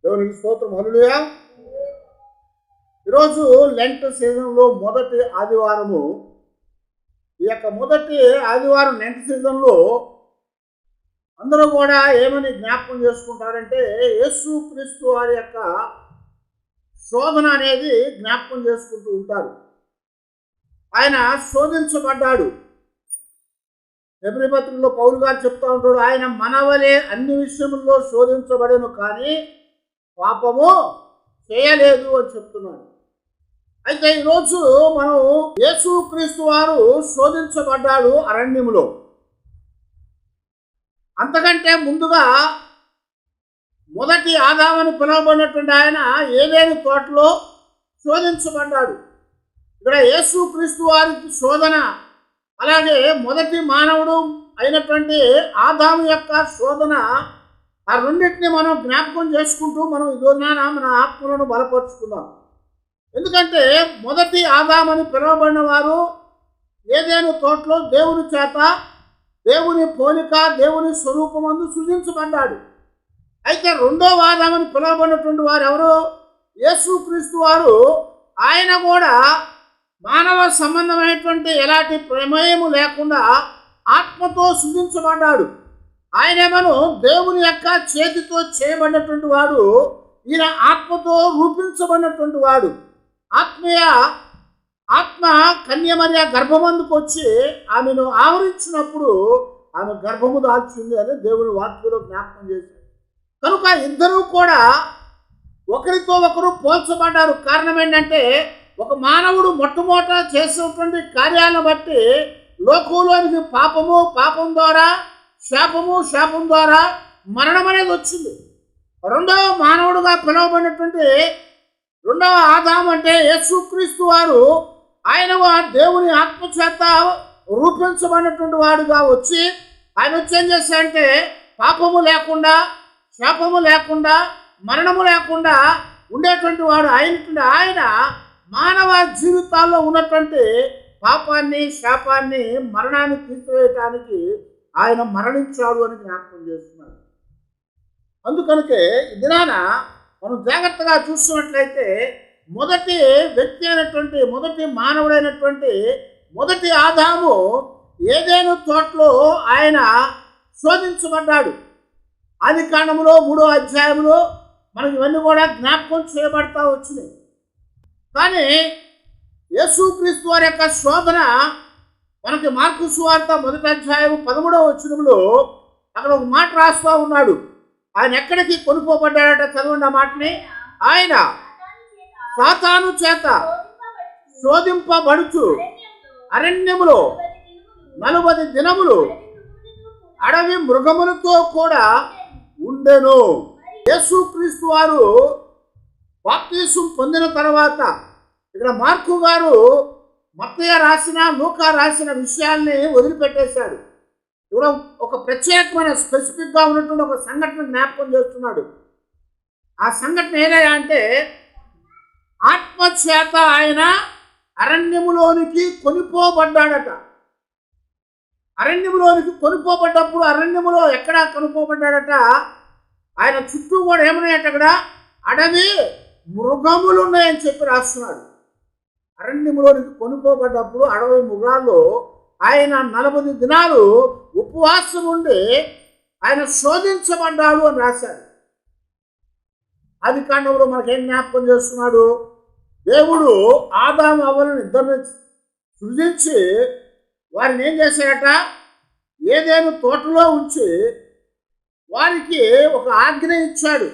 దేవునికి స్తోత్రం. హల్లెలూయా. ఈరోజు లెంట్ సీజన్లో మొదటి ఆదివారము. ఈ యొక్క మొదటి ఆదివారం లెంట్ సీజన్లో అందరూ కూడా ఏమని జ్ఞాపకం చేసుకుంటారంటే యేసుక్రీస్తు వారి యొక్క శోధన అనేది జ్ఞాపకం చేసుకుంటూ ఉంటారు. ఆయన శోధించబడ్డాడు. హెబ్రీ పత్రికలో పౌలు గారు చెప్తా ఉంటాడు, ఆయన మనవలే అన్ని విషయముల్లో శోధించబడెను కానీ పాపము చేయలేదు అని చెప్తున్నాడు. అయితే ఈరోజు మనం యేసుక్రీస్తు వారు శోధించబడ్డాడు అరణ్యములో. అంతకంటే ముందుగా మొదటి ఆదామని పిలువబడినటువంటి ఆయన ఏదేని తోటలో శోధించబడ్డాడు. ఇక్కడ యేసుక్రీస్తు వారికి శోధన, అలాగే మొదటి మానవుడు అయినటువంటి ఆదాము యొక్క శోధన, ఆ రెండింటిని మనం జ్ఞాపకం చేసుకుంటూ మనం ఈ రోజున మన ఆత్మలను బలపరుచుకుందాం. ఎందుకంటే మొదటి ఆదామని పిలువబడిన వారు ఏదేని తోటలో దేవుని చేత దేవుని పోలిక దేవుని స్వరూపమందు సృజించబడ్డాడు. అయితే రెండవ ఆదామని పిలువబడినటువంటి వారు ఎవరు? యేసుక్రీస్తు వారు. ఆయన కూడా మానవ సంబంధమైనటువంటి ఎలాంటి ప్రమేయము లేకుండా ఆత్మతో సృజించబడ్డాడు. ఆయనేమను దేవుని యొక్క చేతితో చేయబడినటువంటి వాడు, ఈయన ఆత్మతో రూపించబడినటువంటి వాడు. ఆత్మ కన్యమర్య గర్భమందుకు వచ్చి ఆమెను ఆవరించినప్పుడు ఆమె గర్భము దాల్చింది అని దేవుని వాక్యంలో జ్ఞాపకం చేశారు. కనుక ఇద్దరూ కూడా ఒకరితో ఒకరు పోల్చబడ్డారు. కారణం ఏంటంటే ఒక మానవుడు మొట్టమొదట చేసినటువంటి కార్యాలను బట్టి లోకంలోనికి పాపం ద్వారా శాపము, శాపం ద్వారా మరణం అనేది వచ్చింది. రెండవ మానవుడుగా పిలువబడినటువంటి రెండవ ఆదాము అంటే యేసుక్రీస్తు వారు, ఆయన దేవుని ఆత్మచేత రూపించబడినటువంటి వాడుగా వచ్చి ఆయన వచ్చి ఏం చేశాడంటే పాపము లేకుండా, శాపము లేకుండా, మరణము లేకుండా ఉండేటువంటి వాడు ఆయన మానవ జీవితాల్లో ఉన్నటువంటి పాపాన్ని, శాపాన్ని, మరణాన్ని తీసివేయటానికి ఆయన మరణించాడు అని జ్ఞాపకం చేస్తున్నాడు. అందుకనికే ఈ దినాన మనం జాగ్రత్తగా చూస్తున్నట్లయితే మొదటి వ్యక్తి అయినటువంటి మొదటి మానవుడైనటువంటి మొదటి ఆదాము ఏదేను తోటలో ఆయన శోధించబడ్డాడు. ఆదికాండములో 3వ అధ్యాయంలో మనకి ఇవన్నీ కూడా జ్ఞాపకం చేయబడతా వచ్చినాయి. కానీ యేసుక్రీస్తు వారి యొక్క శోధన మనకి మార్కు సువార్త 1వ అధ్యాయం 13వ వచనంలో అక్కడ ఒక మాట రాస్తూ ఉన్నాడు. ఆయన ఎక్కడికి కొనుక్కోబడ్డాడట? చదవండి ఆ మాటని. ఆయన సాతాను చేత శోధింపబడుచు అరణ్యములో 40 దినములు అడవి మృగములతో కూడా ఉండెను. యేసుక్రీస్తు వారు బాప్తిసం పొందిన తర్వాత ఇక్కడ మార్కు గారు మత్తయి రాసిన, లూకా రాసిన విషయాల్ని వదిలిపెట్టేశాడు. ఇక్కడ ఒక ప్రత్యేకమైన స్పెసిఫిక్గా ఉన్నటువంటి ఒక సంఘటన జ్ఞాపకం చేస్తున్నాడు. ఆ సంఘటన ఏదైనా అంటే ఆత్మచేత ఆయన అరణ్యములోనికి కొనిపోబడ్డాడట. అరణ్యములోనికి కొనిపోబడ్డప్పుడు అరణ్యములో ఎక్కడ కొనిపోబడ్డాడట? ఆయన చుట్టూ కూడా ఏమన్నాయట? అక్కడ అడవి మృగములు ఉన్నాయని చెప్పి రాస్తున్నాడు. అరణ్యములోనికి కొనిపోబడ్డప్పుడు అడవి మృగాల్లో ఆయన 40 దినాలు ఉపవాసం ఉండి ఆయన శోధించబడ్డాడు అని రాశాడు. ఆదికాండంలో మనకేం జ్ఞాపకం చేస్తున్నాడు? దేవుడు ఆదాము అవ్వలను ఇద్దరిని సృజించి వారిని ఏం చేశాడట? ఏదేను తోటలో ఉంచి వారికి ఒక ఆజ్ఞ ఇచ్చాడు.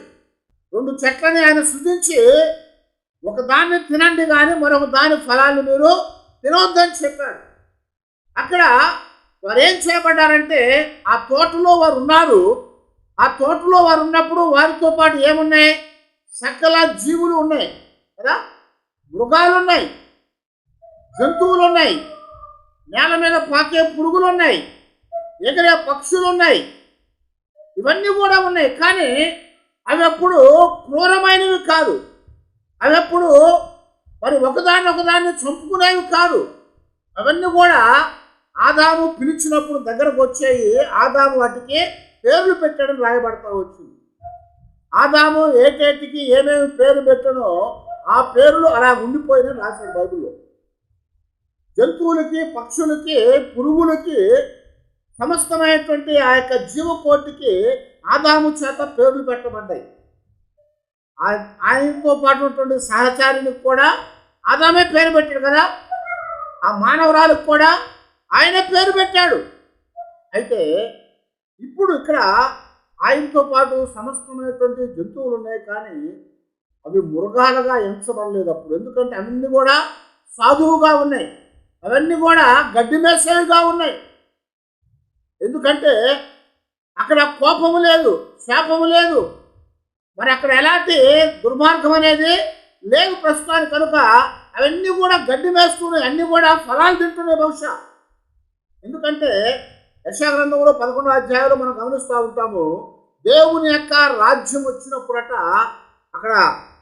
2 చెట్లని ఆయన సృజించి ఒక దాన్ని తినండి కానీ మరొక దాని ఫలాన్ని మీరు తినొద్దని చెప్పాడు. అక్కడ వారు ఏం చేయబడ్డారంటే ఆ తోటలో వారు ఉన్నారు. ఆ తోటలో వారు ఉన్నప్పుడు వారితో పాటు ఏమున్నాయి? సకల జీవులు ఉన్నాయి కదా, మృగాలు ఉన్నాయి, జంతువులు ఉన్నాయి, నేల మీద పాకే పురుగులు ఉన్నాయి, ఎగిరే పక్షులు ఉన్నాయి, ఇవన్నీ కూడా ఉన్నాయి. కానీ అవి ఎప్పుడు క్రూరమైనవి కాదు, అవి ఎప్పుడు మరి ఒకదాన్ని చంపుకునేవి కాదు. అవన్నీ కూడా ఆదాము పిలిచినప్పుడు దగ్గరకు వచ్చాయి. ఆదాము వాటికి పేర్లు పెట్టడం రాయబడతా వచ్చింది. ఆదాము ఏటేటికి ఏమేమి పేరు పెట్టనో ఆ పేర్లు అలా ఉండిపోయినా రాశాడు బైబిల్లో. జంతువులకి, పక్షులకి, పురుగులకి, సమస్తమైనటువంటి ఆ యొక్క జీవకోటికి ఆదాము చేత పేర్లు పెట్టబడ్డాయి. ఆయనతో పాటు ఉన్నటువంటి సహచారినికి కూడా ఆదామే పేరు పెట్టాడు కదా. ఆ మానవరాలకు కూడా ఆయనే పేరు పెట్టాడు. అయితే ఇప్పుడు ఇక్కడ ఆయనతో పాటు సమస్తమైనటువంటి జంతువులు ఉన్నాయి, కానీ అవి మృగాలుగా ఎంచబడలేదు అప్పుడు. ఎందుకంటే అవన్నీ కూడా సాధువుగా ఉన్నాయి, అవన్నీ కూడా గడ్డి మేసేవిగా ఉన్నాయి. ఎందుకంటే అక్కడ కోపము లేదు, శాపము లేదు, మరి అక్కడ ఎలాంటి దుర్మార్గం అనేది లేదు ప్రస్తుతానికి. కనుక అవన్నీ కూడా గడ్డి మేస్తున్నాయి, అన్నీ కూడా ఫలాలు తింటున్నాయి బహుశా. ఎందుకంటే యెషయా గ్రంథంలో 11వ అధ్యాయంలో మనం గమనిస్తూ ఉంటాము, దేవుని యొక్క రాజ్యం వచ్చినప్పుడట అక్కడ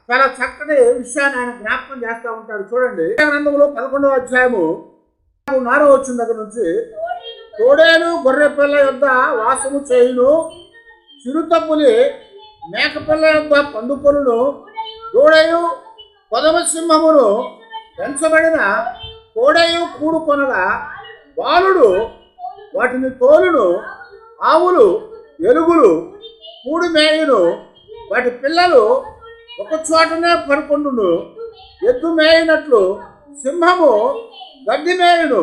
చాలా చక్కటి విషయాన్ని ఆయన జ్ఞాపకం చేస్తూ ఉంటాడు. చూడండి, యెషయా గ్రంథంలో 11వ అధ్యాయము 4వ వచనం దగ్గర నుంచి, తోడేలు గొర్రె పిల్ల యొద్ద వాసము చేయును, చిరుతపులి మేకపిల్ల యొద్ద పండుకొనును, దూడయు కొదమ సింహమును పెంచబడిన కోడయు కూడుకొనగా బాలుడు వాటిని తోలును, ఆవులు ఎలుగులు కూడి మేయును, వాటి పిల్లలు ఒక చోటనే పడుకొండును, ఎద్దు మేయినట్లు సింహము గడ్డి మేయును,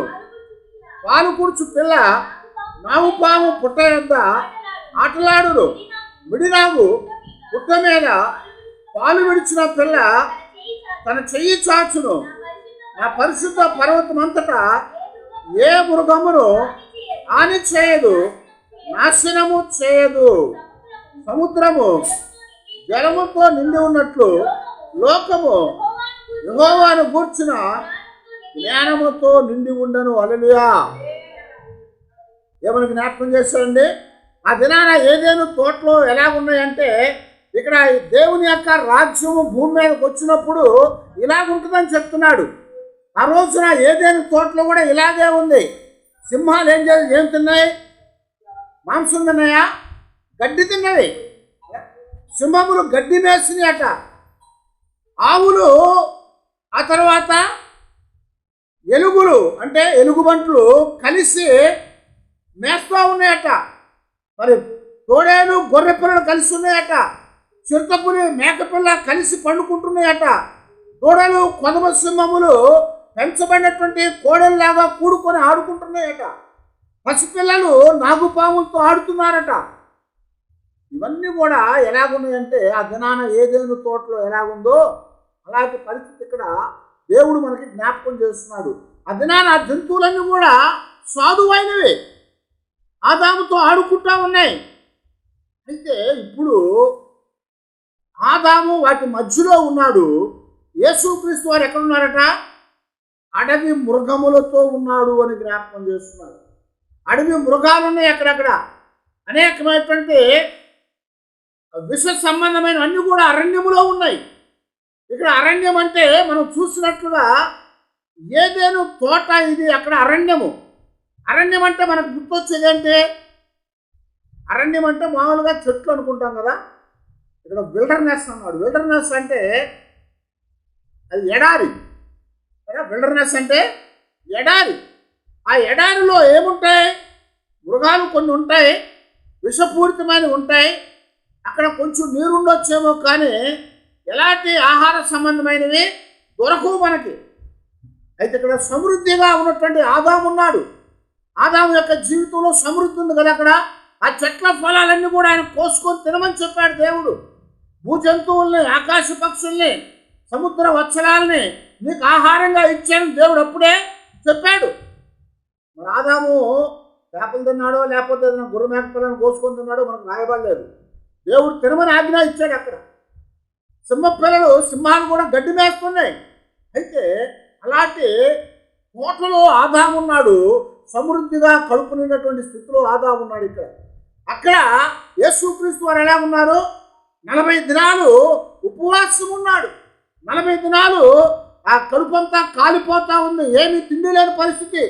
పాలు కూర్చు పిల్ల నాగుపాము పుట్ట యొద్ద ఆటలాడును, మిడినాగు పుట్ట మీద పాలు విడిచిన పిల్ల తన చెయ్యి చాచును, నా పరిశుద్ధ పర్వతమంతటా ఏ మృగమును హాని చేయదు, నాశనము చేయదు. సముద్రము జలముతో నిండి ఉన్నట్లు లోకము యెహోవాను గూర్చిన జ్ఞానముతో నిండి ఉండను. హల్లెలూయా. ఏమని జ్ఞాపకం చేస్తారండి? ఆ దినాన ఏదేను తోటలో ఎలాగున్నాయంటే, ఇక్కడ దేవుని యొక్క రాజ్యము భూమి మీదకి వచ్చినప్పుడు ఇలాగుంటుందని చెప్తున్నాడు. ఆ రోజున ఏదేను తోటలో కూడా ఇలాగే ఉంది. సింహాలు ఏం తిన్నాయి? మాంసం తిన్నాయా? గడ్డి తిన్నవి. సింహములు గడ్డి మేసినాయట. ఆవులు, ఆ తర్వాత ఎలుగులు అంటే ఎలుగుబంట్లు కలిసి మేస్తూ ఉన్నాయట. మరి తోడేలు గొర్రె పిల్లలు కలిసి ఉన్నాయట. చిరుతపులి మేకపిల్ల కలిసి పండుకుంటున్నాయట. తోడేలు కొదమ సింహములు పెంచబడినటువంటి కోడెల్లాగా కూడుకొని ఆడుకుంటున్నాయట. పసిపిల్లలు నాగుపాములతో ఆడుతున్నారట. ఇవన్నీ కూడా ఎలాగున్నాయంటే, ఆ దినాన ఏదేను తోటలో ఎలాగుందో అలాంటి పరిస్థితి ఇక్కడ దేవుడు మనకి జ్ఞాపకం చేస్తున్నాడు. ఆ దినాన ఆ జంతువులన్నీ కూడా సాధువైనవి, ఆదాముతో ఆడుకుంటా ఉన్నాయి. అయితే ఇప్పుడు ఆదాము వాటి మధ్యలో ఉన్నాడు. యేసుక్రీస్తు వారు ఎక్కడున్నారట? అడవి మృగములతో ఉన్నాడు అని జ్ఞాపకం చేస్తున్నాడు. అడవి మృగాలు ఉన్నాయి అక్కడక్కడ, అనేకమైనటువంటి విష సంబంధమైన అన్నీ కూడా అరణ్యములో ఉన్నాయి. ఇక్కడ అరణ్యం అంటే మనం చూసినట్లుగా ఏదేను తోట, ఇది అక్కడ అరణ్యము. అరణ్యం అంటే మనకు గుర్తొచ్చేది ఏంటి? అరణ్యం అంటే మామూలుగా చెట్లు అనుకుంటాం కదా. ఇక్కడ విల్డర్నెస్ అన్నాడు. విల్డర్నెస్ అంటే అది ఎడారి. విల్డర్నెస్ అంటే ఎడారి. ఆ ఎడారిలో ఏముంటాయి? మృగాలు కొన్ని ఉంటాయి, విషపూరితమైనవి ఉంటాయి. అక్కడ కొంచెం నీరుండొచ్చేమో, కానీ ఎలాంటి ఆహార సంబంధమైనవి దొరకవు మనకి. అయితే ఇక్కడ సమృద్ధిగా ఉన్నటువంటి ఆదాము ఉన్నాడు. ఆదాము యొక్క జీవితంలో సమృద్ధి ఉంది కదా. అక్కడ ఆ చెట్ల ఫలాలన్నీ కూడా ఆయన కోసుకొని తినమని చెప్పాడు దేవుడు. భూజంతువుల్ని, ఆకాశ పక్షుల్ని, సముద్ర వత్సలాల్ని నీకు ఆహారంగా ఇచ్చాను దేవుడు అప్పుడే చెప్పాడు. మరి ఆదాము చేపలు తిన్నాడో లేకపోతే గుర్ర మేకపిల్లను కోసుకొని తిన్నాడో మనకు రాయబడలేదు. దేవుడు తినమని ఆజ్ఞ ఇచ్చాడు. అక్కడ సింహపిల్లలు, సింహాలు కూడా గడ్డి మేస్తున్నాయి. అయితే అలాంటి కోటలో ఆదాము ఉన్నాడు. సమృద్ధిగా కడుపు నిండినటువంటి స్థితిలో ఆదాము ఉన్నాడు. అక్కడ యేసుక్రీస్తు వారు ఎలా ఉన్నారు? 40 దినాలు ఉపవాసం ఉన్నాడు. 40 దినాలు ఆ కడుపంతా కాలిపోతా ఉంది. ఏమీ తిండి లేని పరిస్థితి.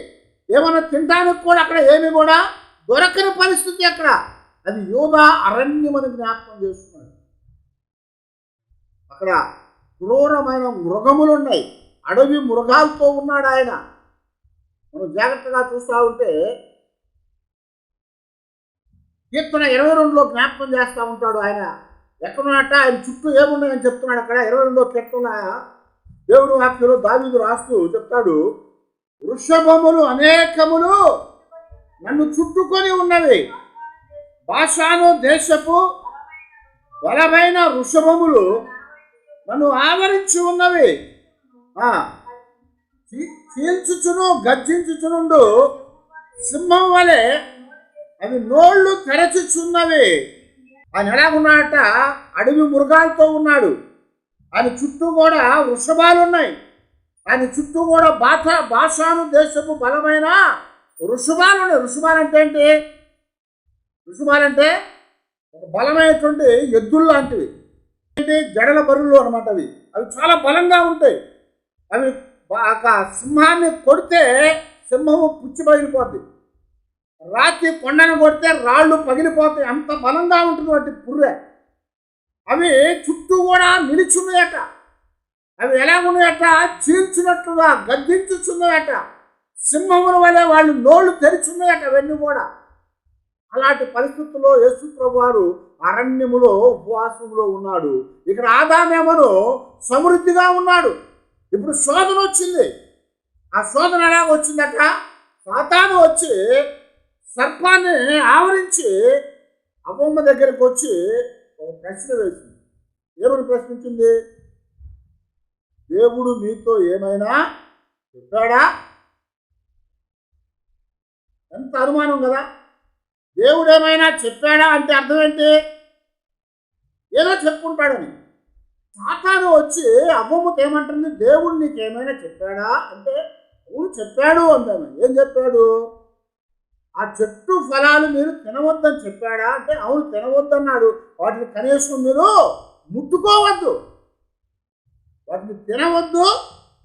ఏమైనా తినడానికి కూడా అక్కడ ఏమి కూడా దొరకని పరిస్థితి. అక్కడ అది యూదా అరణ్యం అని జ్ఞాపకం చేస్తున్నాడు. అక్కడ క్రూరమైన మృగములు ఉన్నాయి, అడవి మృగాలతో ఉన్నాడు ఆయన. మనం జాగ్రత్తగా చూస్తూ ఉంటే కీర్తన 22లో జ్ఞాపకం చేస్తూ ఉంటాడు ఆయన. ఎక్కడున్నట్ట ఆయన చుట్టూ ఏమున్నాయని చెప్తున్నాడు అక్కడ 22 కీర్తన. దేవుడు వాక్యంలో దావీదు రాస్తూ చెప్తాడు, వృషభములు అనేకములు నన్ను చుట్టుకొని ఉన్నవి, బాషాను దేశపు బలమైన వృషభములు నన్ను ఆవరించి ఉన్నవి. చీల్చుచును గర్జించుచునుండు సింహం వలె అవి నోళ్లు తెరచుచున్నవి. ఆయన ఎలాగున్నాడట? అడవి మృగాలతో ఉన్నాడు. ఆయన చుట్టూ కూడా వృషభాలు ఉన్నాయి. ఆయన చుట్టూ కూడా బాషాను దేశపు బలమైన వృషభాలు ఉన్నాయి. వృషభాలంటే ఏంటి? వృషభాలంటే ఒక బలమైనటువంటి ఎద్దులు లాంటివి, జడల బరులు అనమాట. అవి చాలా బలంగా ఉంటాయి. అవి సింహాన్ని కొడితే సింహము పుచ్చి పగిలిపోద్ది, రాతి కొండను కొడితే రాళ్ళు పగిలిపోతాయి, అంత బలంగా ఉంటుంది వాటి పుర్రె. అవి చుట్టూ కూడా నిలిచున్నాయట. అవి ఎలాగున్నాయట? చీల్చినట్లుగా గద్దించుచున్నాయట. సింహముల వలె వాళ్ళు నోళ్లు తెరిచున్నాయట అవన్నీ కూడా. అలాంటి పరిస్థితుల్లో యేసు ప్రభు వారు అరణ్యములో ఉపవాసంలో ఉన్నాడు. ఇక్కడ ఆదామేమను సమృద్ధిగా ఉన్నాడు. ఇప్పుడు శోధన వచ్చింది. ఆ శోధన ఎలాగ వచ్చిందట? సాతాను వచ్చి సర్పాన్ని ఆవరించి అవ్వమ్మ దగ్గరికి వచ్చి ఒక ప్రశ్న వేసింది. ఏమని ప్రశ్నించింది? దేవుడు మీతో ఏమైనా చెప్పాడా? ఎంత అనుమానం కదా! దేవుడు ఏమైనా చెప్పాడా అంటే అర్థం ఏంటి? ఏదో చెప్పుకుంటాడని. సాతాను వచ్చి అవ్వమ్మతో ఏమంటుంది? దేవుడు నీకు ఏమైనా చెప్పాడా అంటే అవును చెప్పాడు అంటాను. ఏం చెప్పాడు? ఆ చెట్టు ఫలాలు మీరు తినవద్దని చెప్పాడా అంటే అవును తినవద్దన్నాడు. వాటిని కనీసం మీరు ముట్టుకోవద్దు, వాటిని తినవద్దు,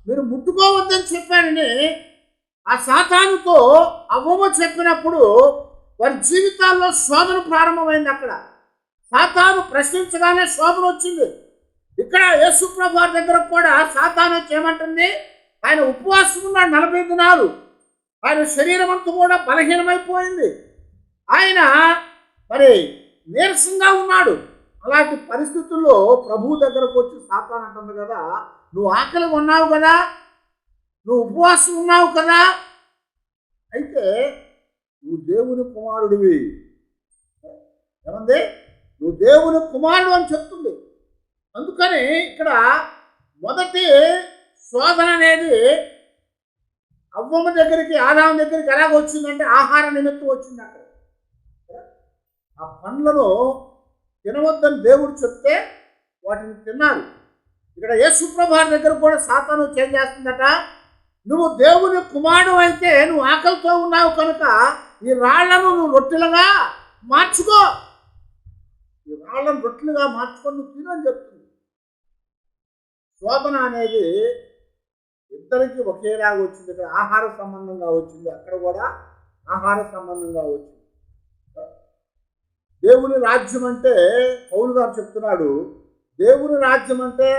మీరు ముట్టుకోవద్దని చెప్పాడని ఆ సాతానుతో అవ్వమ్మ చెప్పినప్పుడు వారి జీవితాల్లో శోధన ప్రారంభమైంది. అక్కడ సాతాను ప్రశ్నించగానే శోధన వచ్చింది. ఇక్కడ యేసు ప్రభు వారి దగ్గర కూడా సాతాను వచ్చి ఏమంటుంది? ఆయన ఉపవాసం ఉన్నాడు 40 దినాలు. ఆయన శరీరం అంతా కూడా బలహీనమైపోయింది. ఆయన మరి నీరసంగా ఉన్నాడు. అలాంటి పరిస్థితుల్లో ప్రభువు దగ్గరకు వచ్చి సాతాను అంటుంది కదా, నువ్వు ఆకలిగా ఉన్నావు కదా, నువ్వు ఉపవాసం ఉన్నావు కదా, అయితే నువ్వు దేవుని కుమారుడివి. ఏమంది? నువ్వు దేవుని కుమారుడు అని చెప్తుంది. అందుకని ఇక్కడ మొదటి శోధన అనేది అవ్వమ్మ దగ్గరికి ఆదాము దగ్గరికి ఎలాగ వచ్చిందంటే ఆహార నిమిత్తం వచ్చింది. అక్కడ ఆ పండ్లను తినవద్దని దేవుడు చెప్తే వాటిని తిన్నారు. ఇక్కడ యేసు ప్రభు వారి దగ్గర కూడా సాతాను చేంజ్ చేస్తుందట. నువ్వు దేవుని కుమారుడు అయితే నువ్వు ఆకలితో ఉన్నావు కనుక ఈ రాళ్లను నువ్వు రొట్టెలుగా మార్చుకో, ఈ రాళ్లను రొట్టెలుగా మార్చుకొని నువ్వు తినని చెప్తుంది. శోధన అనేది ఇద్దరికి ఒకేలాగా వచ్చింది. ఇక్కడ ఆహార సంబంధంగా వచ్చింది, అక్కడ కూడా ఆహార సంబంధంగా వచ్చింది. దేవుని రాజ్యం అంటే పౌలు గారు చెప్తున్నాడు, దేవుని రాజ్యం అంటే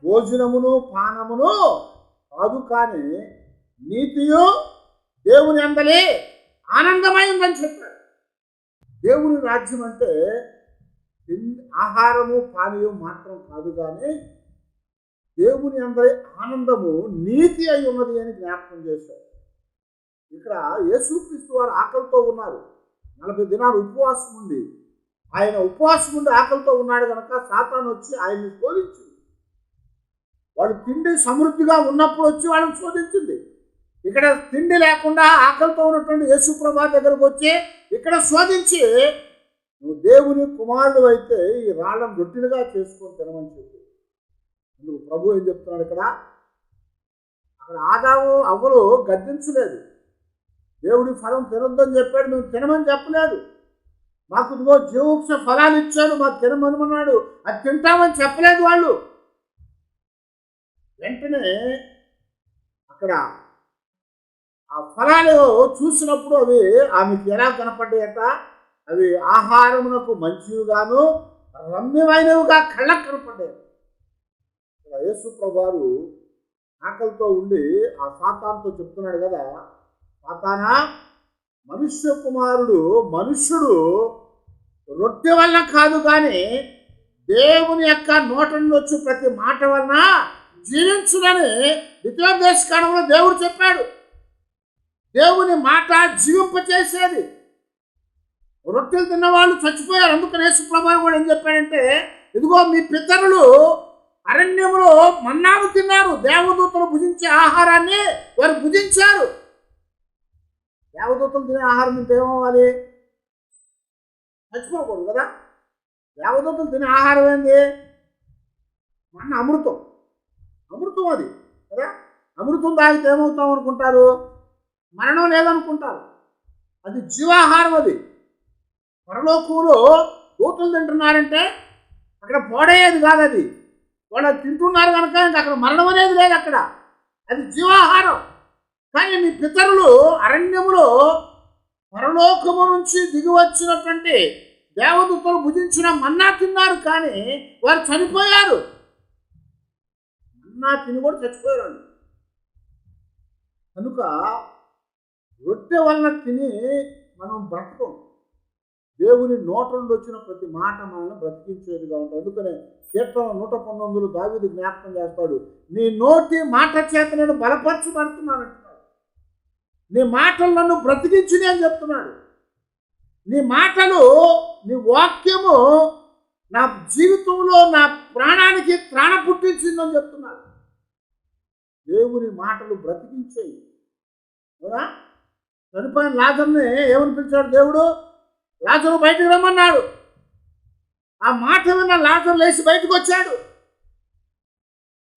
భోజనమును పానమును కాదు, కానీ నీతియు దేవుని అందలి ఆనందమైందని చెప్పాడు. దేవుని రాజ్యం అంటే ఆహారము పానీయం మాత్రం కాదు, కానీ దేవుని అందరి ఆనందము నీతి అయి ఉన్నది అని జ్ఞాపకం చేశారు. ఇక్కడ యేసుక్రీస్తు వారు ఆకలితో ఉన్నారు. 40 దినాలు ఉపవాసం ఉంది. ఆయన ఉపవాసం ఉండి ఆకలితో ఉన్నాడు కనుక సాతాను వచ్చి ఆయన్ని శోధించింది. వాళ్ళు తిండి సమృద్ధిగా ఉన్నప్పుడు వచ్చి వాళ్ళని శోధించింది. ఇక్కడ తిండి లేకుండా ఆకలితో ఉన్నటువంటి యేసు ప్రభు దగ్గరకు వచ్చి ఇక్కడ శోధించి నువ్వు దేవుని కుమారుడు అయితే ఈ రాళ్ళను రొట్టెలుగా చేసుకొని తినమని చెప్పి నువ్వు ప్రభు ఏం చెప్తున్నాడు ఇక్కడ? అక్కడ ఆదాము అవ్వలు గద్దించలేదు. దేవుడి ఫలం తినొద్దని చెప్పాడు, నువ్వు తినమని చెప్పలేదు. మాకు ఇదిగో జీవవృక్ష ఫలాలు ఇచ్చాడు, మాకు తినమనుకున్నాడు, అది తింటామని చెప్పలేదు వాళ్ళు. వెంటనే అక్కడ ఆ ఫలాలు చూసినప్పుడు అవి ఆమెకి ఎలా కనపడ్డాయట? అవి ఆహారమునకు మంచివిగాను రమ్యమైనవిగా కళ్ళకు కనపడ్డాయి. యేసు ప్రభువారు ఆకలితో ఉండి ఆ సాతానుతో చెప్తున్నాడు కదా, సాతానా, మనుష్యుడు రొట్టె వలన కాదు కానీ దేవుని యొక్క నోట నుండి వచ్చి ప్రతి మాట వలన జీవించునని ద్వితీయోపదేశకాండంలో దేవుడు చెప్పాడు. దేవుని మాట జీవింపచేసేది. రొట్టెలు తిన్నవాళ్ళు చచ్చిపోయారు. అందుకని యేసు ప్రభువు కూడా ఏం చెప్పాడంటే, ఇదిగో మీ పితరులు అరణ్యంలో మన్నాను తిన్నారు, దేవదూతలు భుజించే ఆహారాన్ని వారు భుజించారు. దేవదూతలు తినే ఆహారం తింటే ఏమవ్వాలి? చచ్చిపోకూడదు కదా. దేవదూతలు తినే ఆహారం ఏంది? మన అమృతం అది కదా. అమృతం తాగితే ఏమవుతాం అనుకుంటారు? మరణం లేదనుకుంటారు. అది జీవాహారం. అది పరలోకంలో దూతలు తింటున్నారంటే అక్కడ పోడేది కాదు. అది వాళ్ళు తింటున్నారు కనుక ఇంకా అక్కడ మరణం అనేది లేదు. అక్కడ అది జీవాహారం. కానీ మీ పితరులు అరణ్యములో పరలోకము నుంచి దిగి వచ్చినటువంటి దేవదూతలు భుజించిన మన్నా తిన్నారు, కానీ వారు చనిపోయారు. మన్నా తిని కూడా చచ్చిపోయారు. కనుక రొట్టె వలన తిని మనం బ్రతకం. దేవుని నోట నుండి వచ్చిన ప్రతి మాట మనల్ని బ్రతికించేదిగా ఉంటుంది. అందుకనే కీర్తన 119 దావీదు జ్ఞాపకం చేస్తాడు, నీ నోటి మాట చేత నేను బలపరచబడుతున్నానంటున్నాడు. నీ మాటలు నన్ను బ్రతికించిని అని చెప్తున్నాడు. నీ మాటలు, నీ వాక్యము నా జీవితంలో నా ప్రాణానికి త్రాణ పుట్టించిందని చెప్తున్నాడు. దేవుని మాటలు బ్రతికించేయి. అవునా? చనిపోయిన లాజరుని ఏమని పిలిచాడు దేవుడు? లాజరు బయటకు రమ్మన్నాడు. ఆ మాట విన్న లాజరు లేచి బయటకు వచ్చాడు.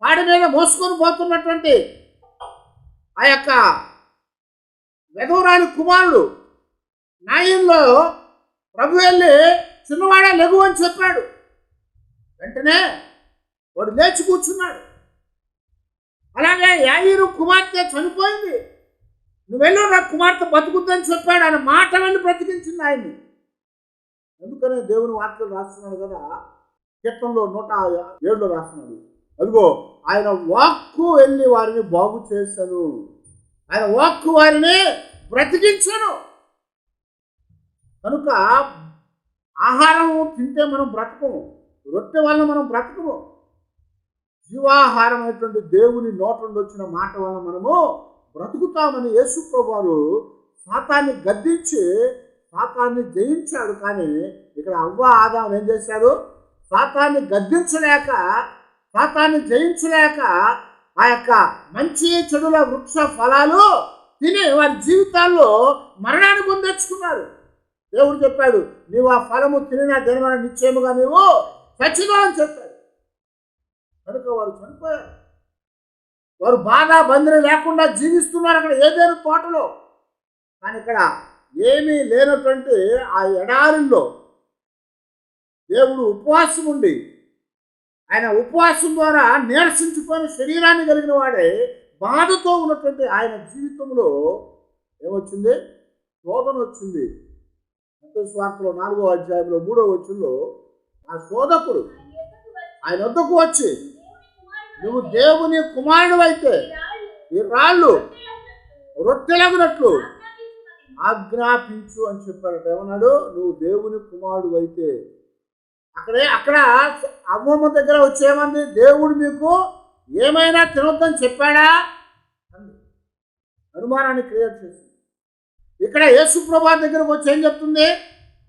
వాడి మీద మోసుకొని పోతున్నటువంటి ఆ యొక్క వెధవరాలి కుమారుడు నాయంలో ప్రభు వెళ్ళి, చిన్నవాడా లెగు అని చెప్పాడు. వెంటనే వాడు లేచి కూర్చున్నాడు. అలాగే యాయీరు కుమార్తె చనిపోయింది, నువ్వు వెళ్ళు, నా కుమార్తె బతుకుద్దని చెప్పాడు. ఆయన మాట వెళ్ళి బ్రతికించింది ఆయన్ని. అందుకనే దేవుని వాక్యం రాస్తున్నాడు కదా, కీర్తనలో 107 రాస్తున్నాడు, అదిగో ఆయన వాక్కు వెళ్ళి వారిని బాగు చేశాను, ఆయన వాక్కు వారిని బ్రతికించను. కనుక ఆహారం తింటే మనం బ్రతకము, రొట్టె వలన మనం బ్రతకము. జీవాహారం అయినటువంటి దేవుని నోట నుండి వచ్చిన మాట వలన మనము బ్రతుకుతామని యేసు ప్రభువారు సాతాన్ని గద్దించి సాతాన్ని జయించాడు. కానీ ఇక్కడ అవ్వ ఆదాము ఏం చేశాడు? సాతాన్ని గద్దించలేక, సాతాన్ని జయించలేక ఆ యొక్క మంచి చెడుల వృక్ష ఫలాలు తిని వారి జీవితాల్లో మరణాన్ని పొందెచ్చుకున్నారు. దేవుడు చెప్పాడు, నీవు ఆ ఫలము తినిన దినమైన నిశ్చయముగా నీవు చచ్చినావు అని చెప్పాడు. కనుక వారు చనిపోయారు. వారు బాధ బంధన లేకుండా జీవిస్తున్నారు అక్కడ ఏదేను తోటలో. కానీ ఇక్కడ ఏమీ లేనటువంటి ఆ ఎడారిలో దేవుడు ఉపవాసం ఉండి, ఆయన ఉపవాసం ద్వారా నీరసించిపోయిన శరీరాన్ని కలిగిన వాడే బాధతో ఉన్నటువంటి ఆయన జీవితంలో ఏమొచ్చింది? శోధన వచ్చింది. మత్తయి సువార్తలో 4వ అధ్యాయంలో 3వ వచనంలో ఆ శోధకుడు ఆయన వద్దకు వచ్చి, నువ్వు దేవుని కుమారుడు అయితే ఈ రాళ్ళు రొట్టెలగునట్లు ఆజ్ఞాపించు అని చెప్పాడట. ఏమన్నాడు? నువ్వు దేవుని కుమారుడు అయితే. అక్కడ అవ్వమ్మ దగ్గర వచ్చేమంది, దేవుడు మీకు ఏమైనా తినొద్దని చెప్పాడా అంది. అనుమానాన్ని క్రియేట్ చేసింది. ఇక్కడ యేసు ప్రభువు దగ్గరకు వచ్చి ఏం చెప్తుంది?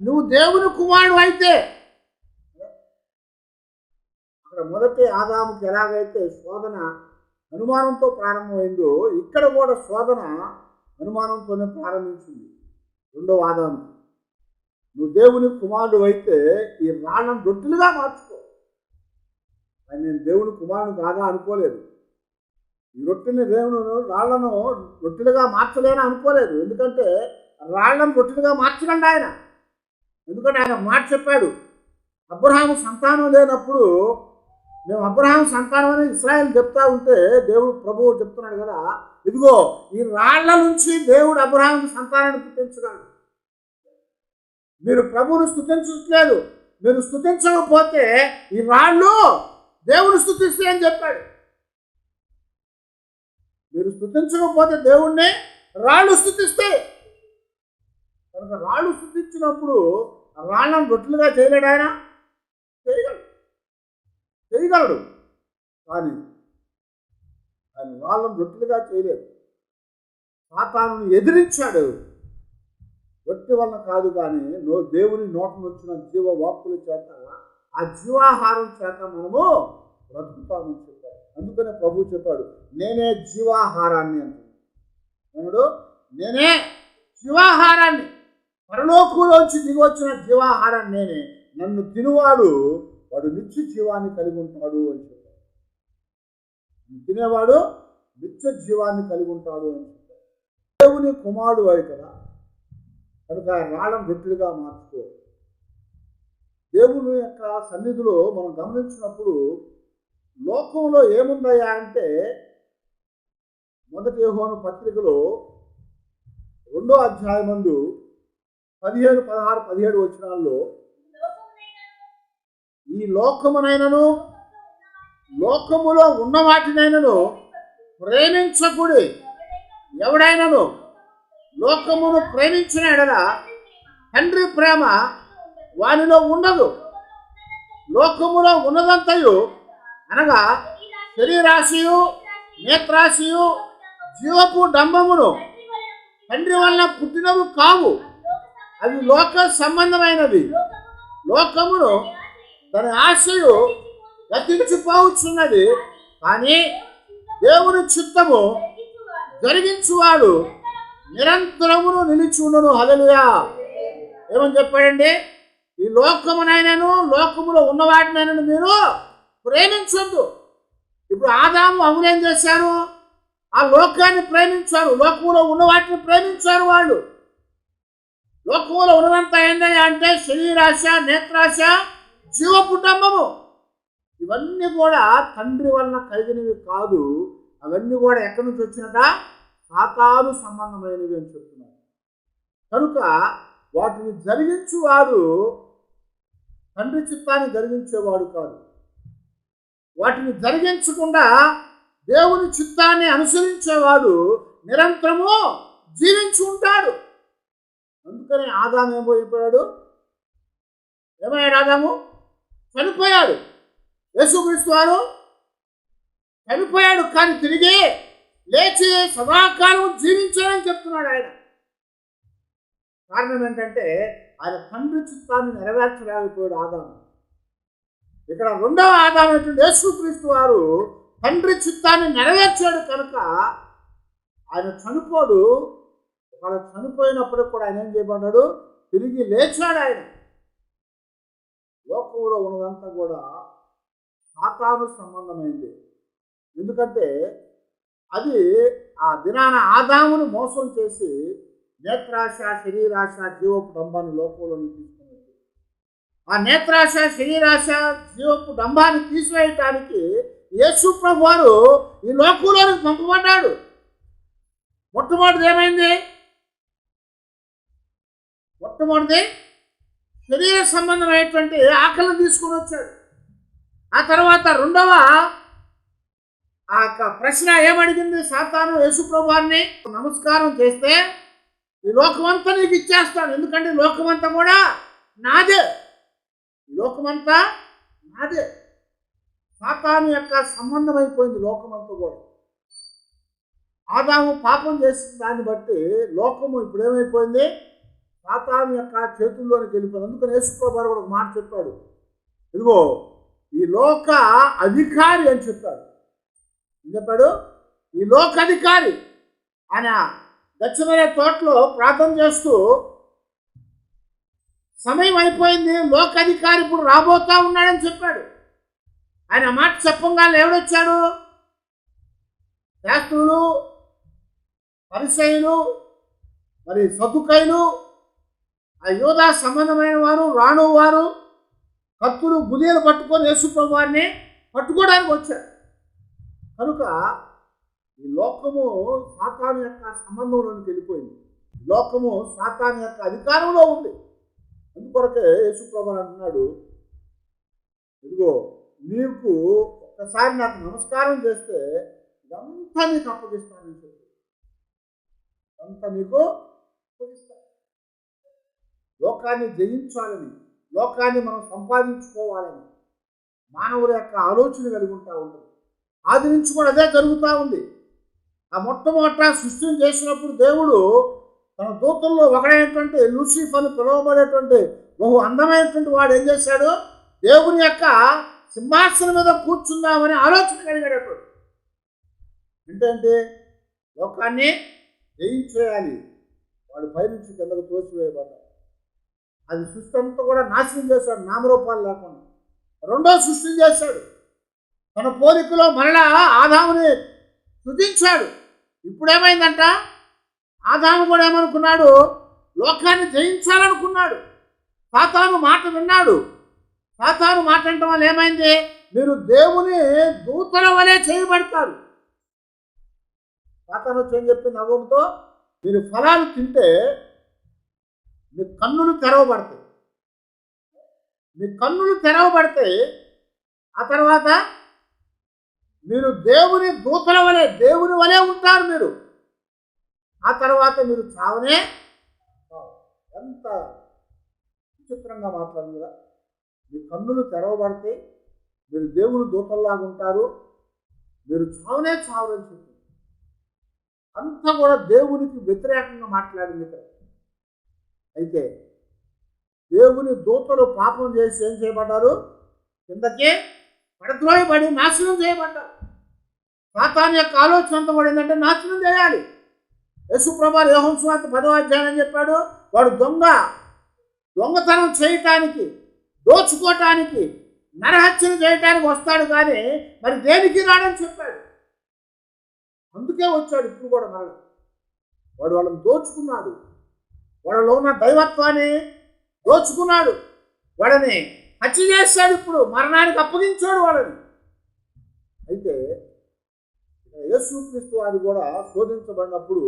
నువ్వు దేవుని కుమారుడు అయితే. అక్కడ మొదటి ఆదాముకి ఎలాగైతే శోధన అనుమానంతో ప్రారంభమైందో, ఇక్కడ కూడా శోధన అనుమానంతోనే ప్రారంభించింది. రెండవ ఆదాముకి, నువ్వు దేవుని కుమారుడు అయితే ఈ రాళ్ళను రొట్టెలుగా మార్చుకో. అని నేను దేవుని కుమారుడు కాదా అనుకోలేదు. ఈ రొట్టెని రాళ్లను రొట్టెలుగా మార్చలేని అనుకోలేదు. ఎందుకంటే రాళ్లను రొట్టెలుగా మార్చగలడు ఆయన. ఎందుకంటే ఆయన మాట చెప్పాడు, అబ్రహాము సంతానం లేనప్పుడు మేము అబ్రహాము సంతానం అని ఇశ్రాయేలు చెప్తా ఉంటే దేవుడు ప్రభువు చెప్తున్నాడు కదా, ఇదిగో ఈ రాళ్ల నుంచి దేవుడు అబ్రహాముకి సంతానాన్ని పుట్టించగలడు. మీరు ప్రభువును స్తుతించట్లేదు. మీరు స్తుతించకపోతే ఈ రాళ్ళు దేవుని స్తుతిస్తే అని చెప్పాడు. మీరు స్తుతించకపోతే దేవుణ్ణి రాళ్ళు స్తుతిస్తాయి. కనుక రాళ్ళు స్తుతించినప్పుడు రాళ్ళను రొట్టెలుగా చేయలేడు ఆయన. చేయగలడు కానీ ఆయన రాళ్ళను రొట్టెలుగా చేయలేదు. సాతానుని ఎదిరించాడు. రొట్టె వలన కాదు కానీ దేవుని నోట వచ్చిన జీవ వాక్కుల చేత, ఆ జీవాహారం చేత మనము బ్రతుకుతామని చెప్పాడు. అందుకనే ప్రభు చెప్పాడు, నేనే జీవాహారాన్ని అంటున్నాడు. నేనే జీవాహారాన్ని, పరలోకంలోంచి దిగి వచ్చిన జీవాహారాన్ని నేనే. నన్ను తినువాడు వాడు నిత్య జీవాన్ని కలిగి ఉంటాడు అని చెప్పాడు. తినేవాడు నిత్య జీవాన్ని కలిగి ఉంటాడు అని చెప్పాడు. దేవుని కుమారుడు అయి కదా, కనుక రాళ్ళను రొట్టెలుగా మార్చుకో. దేవుని యొక్క సన్నిధిలో మనం గమనించినప్పుడు లోకంలో ఏముందయ్యా అంటే, మొదటి యోహాను పత్రికలో 2వ అధ్యాయమందు 15, 16, 17 వచనాల్లో, ఈ లోకమునైనను లోకములో ఉన్న వాటినైనను ప్రేమించకుడి. ఎవడైనను లోకమును ప్రేమించిన ఎడల తండ్రి ప్రేమ వానిలో ఉండదు. లోకములో ఉన్నదంతయు అనగా శరీరాశియు, నేత్రాశియు, జీవపు డంబమును తండ్రి వలన పుట్టినవి కావు. అవి లోక సంబంధమైనవి. లోకమును దాని ఆశయు గతించిపోవచ్చున్నది, కానీ దేవుని చిత్తము జరిగించువాడు నిరంతరమును నిలిచి ఉండును. హల్లెలూయా. ఏమని చెప్పాడండి? ఈ లోకమునైనను లోకములో ఉన్నవాటినైనా మీరు ప్రేమించొద్దు. ఇప్పుడు ఆదాము అవ్వలు ఏం చేశారు? ఆ లోకాన్ని ప్రేమించారు. లోకములో ఉన్న వాటిని ప్రేమించారు. వాళ్ళు లోకములో ఉన్నదంతా ఏంటంటే అంటే శరీరాశ, నేత్రాశ, జీవపు డంబము. ఇవన్నీ కూడా తండ్రి వలన కలిగినవి కాదు. అవన్నీ కూడా ఎక్కడి నుంచి వచ్చినట? సాతాను సంబంధమైనవి అని చెప్తున్నారు. కనుక వాటిని జరిగించువాడు తండ్రి చిత్తాన్ని జరిగించేవాడు కాదు. వాటిని జరిగించకుండా దేవుని చిత్తాన్ని అనుసరించేవాడు నిరంతరము జీవించి ఉంటాడు. అందుకని ఆదాము ఏమైపోయాడు? ఏమయ్యాడు ఆదాము? చనిపోయాడు. యేసుక్రీస్తు వారు చనిపోయాడు, కానీ తిరిగి లేచి సదాకాలం జీవించాలని చెప్తున్నాడు ఆయన. కారణం ఏంటంటే ఆయన తండ్రి చిత్తాన్ని నెరవేర్చలేకపోయాడు ఆదాము. ఇక్కడ 2వ ఆదాము అయినటువంటి యేసుక్రీస్తు వారు తండ్రి చిత్తాన్ని నెరవేర్చాడు కనుక ఆయన చనిపోడు. వాళ్ళ చనిపోయినప్పుడు కూడా ఆయన ఏం చేయబడ్డాడు? తిరిగి లేచాడు ఆయన. లోకంలో ఉన్నదంతా కూడా సాతాను సంబంధమైంది. ఎందుకంటే అది ఆ దినాన ఆదామును మోసం చేసి నేత్రాశ, శరీరాశ, జీవపు డంబాన్ని లోకంలోని తీసుకున్నది. ఆ నేత్రాశ, శరీరాశ, జీవపు డంబాన్ని తీసివేయటానికి యేసు ప్రభు వారు ఈ లోకంలోనికి పంపబడ్డాడు. మొట్టమొదటిది ఏమైంది? మొట్టమొదటిది శరీర సంబంధమైనటువంటి ఆకలిని తీసుకొని వచ్చాడు. ఆ తర్వాత 2వ ఆ ప్రశ్న ఏమడిగింది? సాతాను యేసు ప్రభు వారిని నమస్కారం చేస్తే ఈ లోకమంతా నీకు ఇచ్చేస్తాను, ఎందుకంటే ఈ లోకమంతా కూడా నాదే. ఈ లోకమంతా నాదే. సాతాను యొక్క సంబంధం అయిపోయింది లోకమంతా కూడా. ఆదాము పాపం చేసిన దాన్ని బట్టి లోకము ఇప్పుడు ఏమైపోయింది? సాతాను యొక్క చేతుల్లోనికి వెళ్ళిపోయింది. అందుకని యేసు ప్రభు వారు కూడా ఒక మాట చెప్పాడు, ఇదిగో ఈ లోక అధికారి అని చెప్పాడు. ఏం చెప్పాడు? ఈ లోక అధికారి. ఆయన గెత్సేమనే తోటలో ప్రార్థన చేస్తూ సమయం అయిపోయింది, లోకాధికారి ఇప్పుడు రాబోతా ఉన్నాడని చెప్పాడు. ఆయన మాట చెప్పంగానే ఎవడొచ్చాడు? శాస్త్రులు, పరిసయ్యులు, మరి సదుకాయులు, ఆ యోధా సంబంధమైన వారు, రాణు వారు కత్తులు, గులీలు పట్టుకొని యేసు ప్రభు వారిని పట్టుకోవడానికి వచ్చారు. కనుక ఈ లోకము సాతాను యొక్క సంబంధంలోనికి వెళ్ళిపోయింది. లోకము సాతాను యొక్క అధికారంలో ఉంది. అందుకొరకే యేసు ప్రభు అంటున్నాడు, ఇదిగో నీకు ఒక ఒకసారి నాకు నమస్కారం చేస్తే ఇదంతా నీకు అప్పగిస్తానని చెప్పి అంతా నీకు అప్పగిస్తాను. లోకాన్ని జయించాలని, లోకాన్ని మనం సంపాదించుకోవాలని మానవుల యొక్క ఆలోచన కలిగి ఉంటా ఉంటుంది. ఆది నుంచి కూడా అదే జరుగుతూ ఉంది. ఆ మొట్టమొదట సృష్టిని చేసినప్పుడు దేవుడు తన దూతల్లో ఒకడైనటువంటి లూసిఫర్ అని పిలువబడేటువంటి బహు అందమైనటువంటి వాడు ఏం చేశాడు? దేవుని యొక్క సింహాసనం మీద కూర్చుందామని ఆలోచన కలిగాడు. ఏంటంటే లోకాన్ని జయించేయాలి. వాడు పైనుంచి కిందకు తోసివేయబడ్డాడు. అది సృష్టి అంతా కూడా నాశనం చేశాడు, నామరూపాలు లేకుండా. రెండో సృష్టి చేశాడు. తన పోలికలో మరలా ఆదాముని సృజించాడు. ఇప్పుడేమైందంట? ఆదాము కూడా ఏమనుకున్నాడు? లోకాన్ని జయించాలనుకున్నాడు. సాతాను మాట విన్నాడు. సాతాను మాట అనటం వల్ల ఏమైంది? మీరు దేవుని దూతల వలె చేయబడతారు. సాతాను వచ్చి ఏం చెప్పింది అవ్వతో? మీరు ఫలాలు తింటే మీ కన్నులు తెరవబడతాయి. మీ కన్నులు తెరవబడతాయి. ఆ తర్వాత మీరు దేవుని దూతల వలె, దేవుని వలె ఉంటారు మీరు. ఆ తర్వాత మీరు చావనే. ఎంత విచిత్రంగా మాట్లాడింది కదా. మీ కన్నులు తెరవబడితే మీరు దేవుని దూతల్లాగా ఉంటారు, మీరు చావనే చావరని చెప్పి అంతా కూడా దేవునికి వ్యతిరేకంగా మాట్లాడింది ఇక్కడ. అయితే దేవుని దూతలు పాపం చేసి ఏం చేయబడ్డారు? కిందకి పడద్రోయబడి నాశనం చేయబడ్డారు. సాతాను యొక్క ఆలోచన అంతా కూడా ఏంటంటే నాశనం చేయాలి. యేసుప్రభువు యోహాను సువార్త 10వ అధ్యాయం చెప్పాడు, వాడు దొంగతనం చేయటానికి, దోచుకోవటానికి, నరహత్యలు చేయటానికి వస్తాడు, కానీ మరి దేనికి రాడని చెప్పాడు. అందుకే వచ్చాడు. ఇప్పుడు కూడా మరణ వాడు వాళ్ళని దోచుకున్నాడు. వాళ్ళలో ఉన్న దైవత్వాన్ని దోచుకున్నాడు. వాళ్ళని హత్య చేస్తాడు. ఇప్పుడు మరణానికి అప్పగించాడు వాళ్ళని. అయితే యేసుక్రీస్తు వారు కూడా శోధించబడినప్పుడు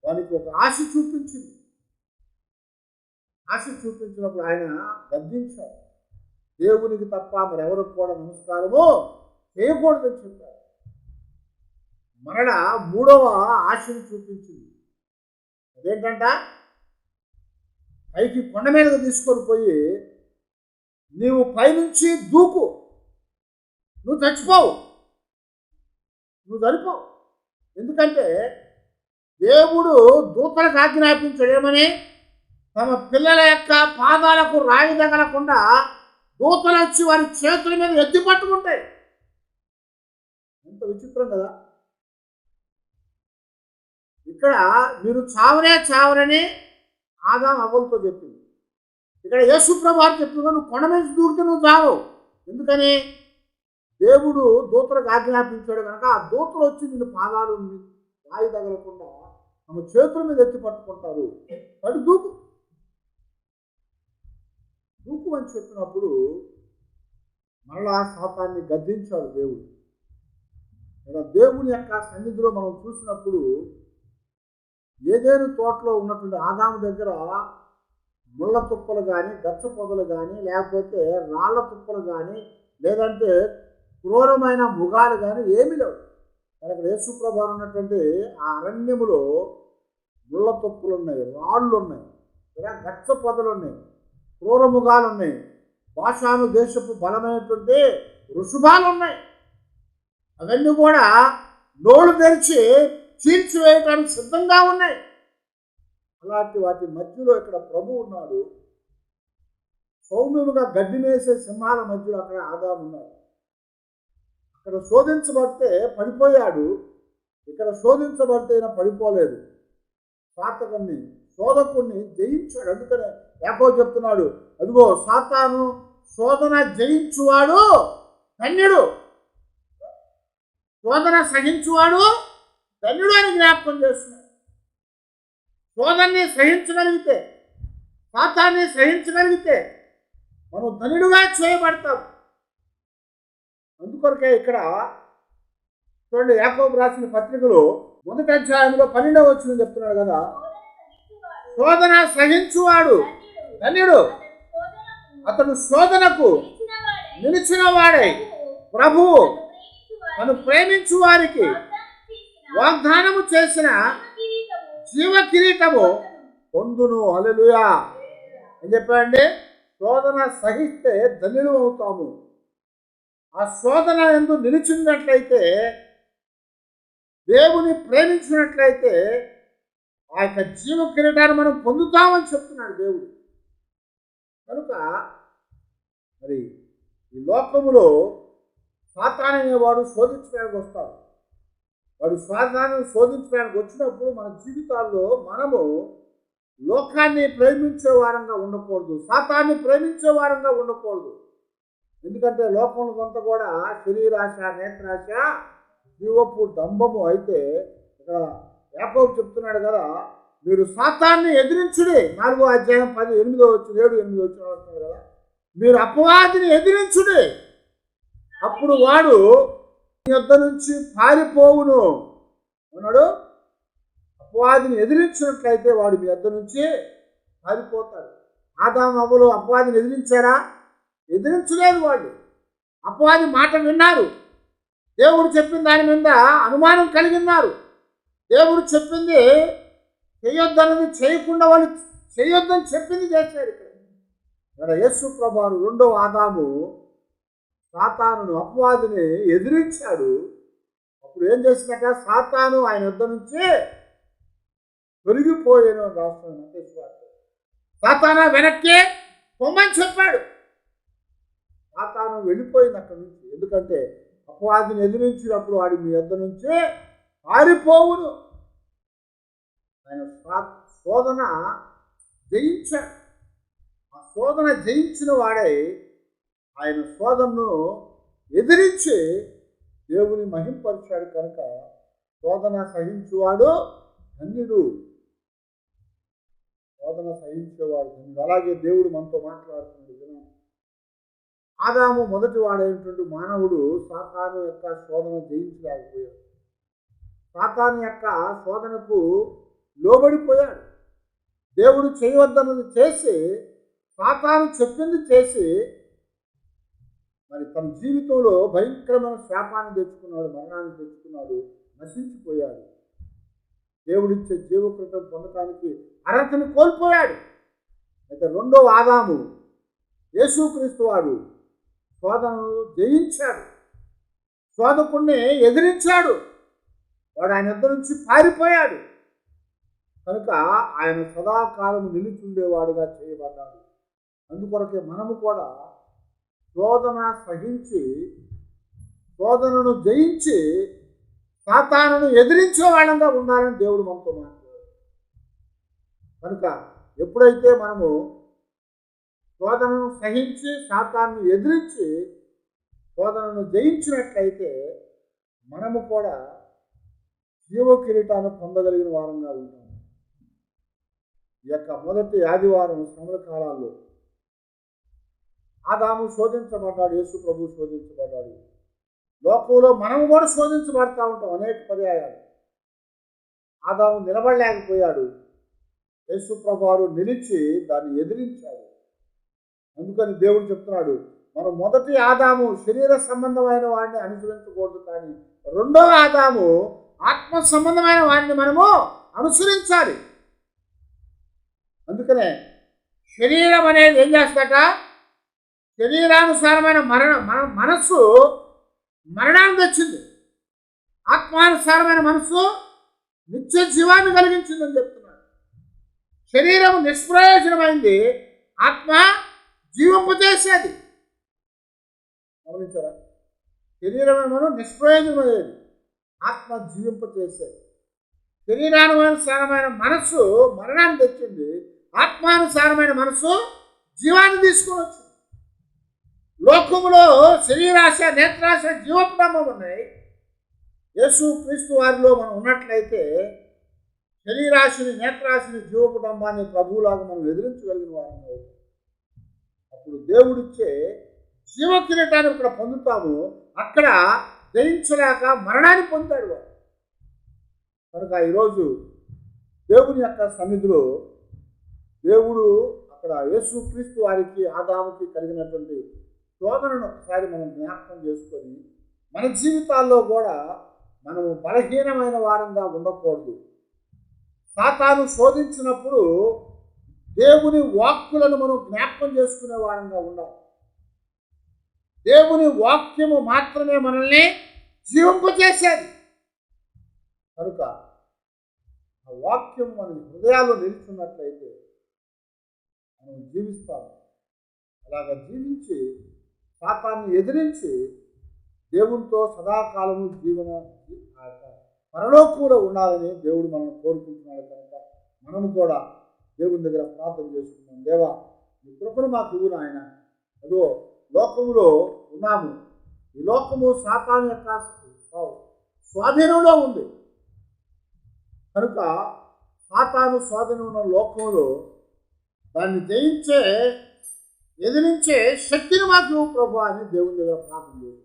వానికి ఒక ఆశ చూపించింది. ఆశ చూపించినప్పుడు ఆయన గద్దించాడు. దేవునికి తప్ప మరెవరికి కూడా నమస్కారము చేయకూడదని చెప్పారు. మరణ మూడవ ఆశను చూపించింది. అదేంటంట? పైకి కొండ మీదకు తీసుకొని పోయి నీవు పైనుంచి దూకు, నువ్వు చచ్చిపోవు, నువ్వు చనిపోవు. ఎందుకంటే దేవుడు దూతలకు ఆజ్ఞాపించాడు ఏమని? తమ పిల్లల యొక్క పాదాలకు రాయి తగలకుండా దూతలు వచ్చి వారి చేతుల మీద ఎత్తి పట్టుకుంటాయి. ఎంత విచిత్రం కదా. ఇక్కడ మీరు చావనే చావరని ఆదాము అవ్వలతో చెప్పింది. ఇక్కడ యేసు ప్రభువు చెప్తుంది, నువ్వు కొండ మీద దూకితే నువ్వు చావు. ఎందుకని? దేవుడు దూతలకు ఆజ్ఞాపించాడు కనుక ఆ దూతలు వచ్చి నిన్ను పాదాలు రాయి తగలకుండా తమ చేతుల మీద ఎత్తి పట్టుకుంటారు. వాడు దూకు అని చెప్పినప్పుడు మరలా సాతాన్ని గద్దించాడు దేవుడు. దేవుని యొక్క సన్నిధిలో మనం చూసినప్పుడు ఏదేను తోటలో ఉన్నటువంటి ఆదాము దగ్గర ముళ్ళ తుప్పలు కానీ, గచ్చ పొదలు కానీ, లేకపోతే రాళ్ల తుప్పలు కానీ, లేదంటే క్రూరమైన మృగాలు కానీ ఏమీ లేవు. అక్కడ యేసుప్రభువు ఉన్నటువంటి ఆ అరణ్యములో ముళ్ళ తుప్పలు ఉన్నాయి, రాళ్ళు ఉన్నాయి, ఇలా గచ్చ పొదలు ఉన్నాయి, క్రూర మృగాలు ఉన్నాయి, భాషాను దేశపు బలమైనటువంటి ఋషుభాలు ఉన్నాయి. అవన్నీ కూడా నోళ్ళు తెరిచి చీల్చివేయటానికి సిద్ధంగా ఉన్నాయి. అలాంటి వాటి మధ్యలో ఇక్కడ ప్రభు ఉన్నాడు. సౌమ్యముగా గడ్డి మేసే సింహాల మధ్యలో అక్కడ ఆదాము ఉన్నాడు. అక్కడ శోధించబడితే పడిపోయాడు, ఇక్కడ శోధించబడితే పడిపోలేదు. సాతకుణ్ణి, శోధకుణ్ణి జయించాడు. అందుకనే యాకోబు చెప్తున్నాడు, అదిగో సాతాను శోధన జయించువాడు ధన్యుడు, శోధన సహించువాడు ధన్యుడు అని జ్ఞాపకం చేస్తున్నాడు. శోధనని సహించగలిగితే, సాతాన్ని సహించగలిగితే మనం ధన్యుడుగా చేయబడతాం. అందుకొరకే ఇక్కడ చూడండి, యాకోబు రాసిన పత్రికలో 1వ అధ్యాయంలో 12వ వచనం చెప్తున్నాడు కదా, శోధన సహించువాడు ధన్యుడు, అతడు శోధనకు నిలిచిన వాడై ప్రభువు తను ప్రేమించు వారికి వాగ్దానము చేసిన జీవ కిరీటము పొందును. హల్లెలూయా. ఏం చెప్పండి? శోధన సహిస్తే ధన్యులు అవుతాము. ఆ శోధన యందు నిలిచినట్లయితే, దేవుని ప్రేమించినట్లయితే ఆ యొక్క జీవ కిరీటాన్ని మనం పొందుతామని చెప్తున్నాడు దేవుడు. కనుక మరి ఈ లోకములో సాతాను అనేవాడు శోధించడానికి వస్తాడు. వాడు సాతాను శోధించడానికి వచ్చినప్పుడు మన జీవితాల్లో మనము లోకాన్ని ప్రేమించే వారంగా ఉండకూడదు, సాతాన్ని ప్రేమించే వారంగా ఉండకూడదు. ఎందుకంటే లోకంలో కొంత కూడా శరీరాశ, నేత్రాశ, జీవపు డంబము. అయితే ఇక్కడ యాకోబు చెప్తున్నాడు కదా, మీరు సాతాన్ని ఎదిరించుడి. 4వ అధ్యాయం 8వ వచ్చిన 7-8 వచ్చిన కదా, మీరు అపవాదిని ఎదిరించుడి, అప్పుడు వాడు మీ యొద్ద నుంచి పారిపోవును అన్నాడు. అపవాదిని ఎదిరించినట్లయితే వాడు మీ యొద్ద నుంచి పారిపోతాడు. ఆదాము అవ్వలు అపవాదిని ఎదిరించారా? ఎదిరించలేదు. వాళ్ళు అపవాది మాట విన్నారు. దేవుడు చెప్పిన దాని మీద అనుమానం కలిగి ఉన్నారు. దేవుడు చెప్పింది చేయొద్దన్నది చేయకుండా వాళ్ళు చేయొద్దని చెప్పింది చేశారు. ఇక్కడ యేసు ప్రభువు 2వ ఆదాము సాతానును, అపవాదిని ఎదిరించాడు. అప్పుడు ఏం చేసిందట? సాతాను ఆయన యొద్ద నుంచి తొలగిపోయాను అని రాస్తున్నాడు. సాతాను వెనక్కి పొమ్మని చెప్పాడు. సాతాను వెళ్ళిపోయింది అక్కడి నుంచి. ఎందుకంటే అపవాదిని ఎదిరించినప్పుడు వాడి మీ యొద్ద నుంచి పారిపోవును. ఆయన శోధన జయించాడు. ఆ శోధన జయించిన వాడై ఆయన శోధనను ఎదిరించి దేవుని మహింపరిచాడు. కనుక శోధన సహించువాడు ధన్యుడు. శోధన సహించేవాడు ధన్యుడు. అలాగే దేవుడు మనతో మాట్లాడుతున్నాడు. ఆదాము మొదటి వాడైనటువంటి మానవుడు సాతాను యొక్క శోధన జయించలేకపోయాడు. సాతాను యొక్క శోధనకు లోబడిపోయాడు. దేవుడు చేయవద్దన్నది చేసి, సాతాను చెప్పింది చేసి, మరి తన జీవితంలో భయంకరమైన శాపాన్ని తెచ్చుకున్నాడు, మరణాన్ని తెచ్చుకున్నాడు, నశించిపోయాడు. దేవుడిచ్చే జీవకృతం పొందటానికి అర్హతను కోల్పోయాడు. అయితే 2వ ఆదాము యేసుక్రీస్తు వాడు శోధనను జయించాడు, శోధకుణ్ణి ఎదిరించాడు. వాడు ఆయన యొద్ద నుంచి పారిపోయాడు. కనుక ఆయన సదాకాలము నిలిచుండేవాడుగా చేయబడ్డాడు. అందుకొరకే మనము కూడా శోధన సహించి, శోధనను జయించి, సాతానును ఎదిరించే వాళ్ళంగా ఉండాలని దేవుడు మనతో మాట్లాడాడు. కనుక ఎప్పుడైతే మనము శోధనను సహించి, సాతాను ఎదిరించి, శోధనను జయించినట్లయితే మనము కూడా జీవ కిరీటాన్ని పొందగలిగిన వారంగా ఉంటాము. ఈ యొక్క మొదటి ఆదివారం శ్రమల కాలాల్లో ఆదాము శోధించబడ్డాడు, యేసు ప్రభువు శోధించబడ్డాడు. లోకంలో మనము కూడా శోధించబడతా ఉంటాం అనేక పర్యాయాలు. ఆదాము నిలబడలేకపోయాడు, యేసు ప్రభువారు నిలిచి దాన్ని ఎదిరించాడు. అందుకని దేవుడు చెప్తున్నాడు, మనం మొదటి ఆదాము శరీర సంబంధమైన వాడిని అనుసరించకూడదు, కానీ 2వ ఆదాము ఆత్మ సంబంధమైన వాడిని మనము అనుసరించాలి. అందుకనే శరీరం అనేది ఏం చేస్తాట? శరీరానుసారమైన మనస్సు మరణాన్ని తెచ్చింది, ఆత్మానుసారమైన మనస్సు నిత్య జీవాన్ని కలిగించిందని చెప్తున్నాడు. శరీరం నిష్ప్రయోజనమైంది, ఆత్మ జీవింపజేసేది. గమనించారా? శరీరమేమో నిష్ప్రయోజనమయ్యేది, ఆత్మ జీవింపజేసేది. శరీరానుసారమైన మనస్సు మరణాన్ని తెచ్చింది, ఆత్మానుసారమైన మనస్సు జీవాన్ని తీసుకొని వచ్చింది. లోకములో శరీరాశ, నేత్రాశ, జీవపుడంబం ఉన్నాయి. యేసు క్రీస్తు వారిలో మనం ఉన్నట్లయితే శరీరాశిని, నేత్రాశిని, జీవపుడంబాన్ని ప్రభువులాగా మనం ఎదిరించగలిగిన వారంగా అవుతాం. అప్పుడు దేవుడిచ్చే జీవ కిరీటాన్ని ఇక్కడ పొందుతాము. అక్కడ జయించలేక మరణాన్ని పొందాడు వాడు. కనుక ఈరోజు దేవుని యొక్క సన్నిధిలో దేవుడు అక్కడ యేసుక్రీస్తు వారికి, ఆదాముకి కలిగినటువంటి శోధనను ఒకసారి మనం జ్ఞాపకం చేసుకొని మన జీవితాల్లో కూడా మనము బలహీనమైన వారంగా ఉండకూడదు. సాతాను శోధించినప్పుడు దేవుని వాక్కులను మనం జ్ఞాపకం చేసుకునే వారంగా ఉండాలి. దేవుని వాక్యము మాత్రమే మనల్ని జీవింపజేసేది కనుక ఆ వాక్యం మన హృదయాల్లో నిలుచున్నట్లయితే మనం జీవిస్తాము. అలాగా జీవించి సాతాన్ని ఎదిరించి దేవునితో సదాకాలము జీవన పరలోకంలో ఉండాలని దేవుడు మనం కోరుకుంటున్నాడు. కనుక మనము కూడా దేవుని దగ్గర ప్రార్థన చేసుకున్నాం. దేవా, నీ కృపను మాకు ఇవ్వు నాయన. అదో లోకములో ఉన్నాము. ఈ లోకము సాతాను యొక్క స్వాధీనంలో ఉంది కనుక సాతాను స్వాధీనం ఉన్న లోకంలో దాన్ని ఎదిరించే శక్తిని మాకు ప్రభు అని దేవుని దగ్గర ప్రార్థన చేస్తాం.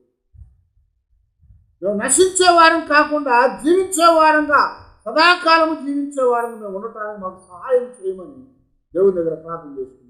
మేము నశించే వారం కాకుండా జీవించే వారంగా సదాకాలము జీవించే వారంగా మేము ఉండటానికి మాకు సహాయం చేయమని దేవుని దగ్గర ప్రార్థన చేస్తాం.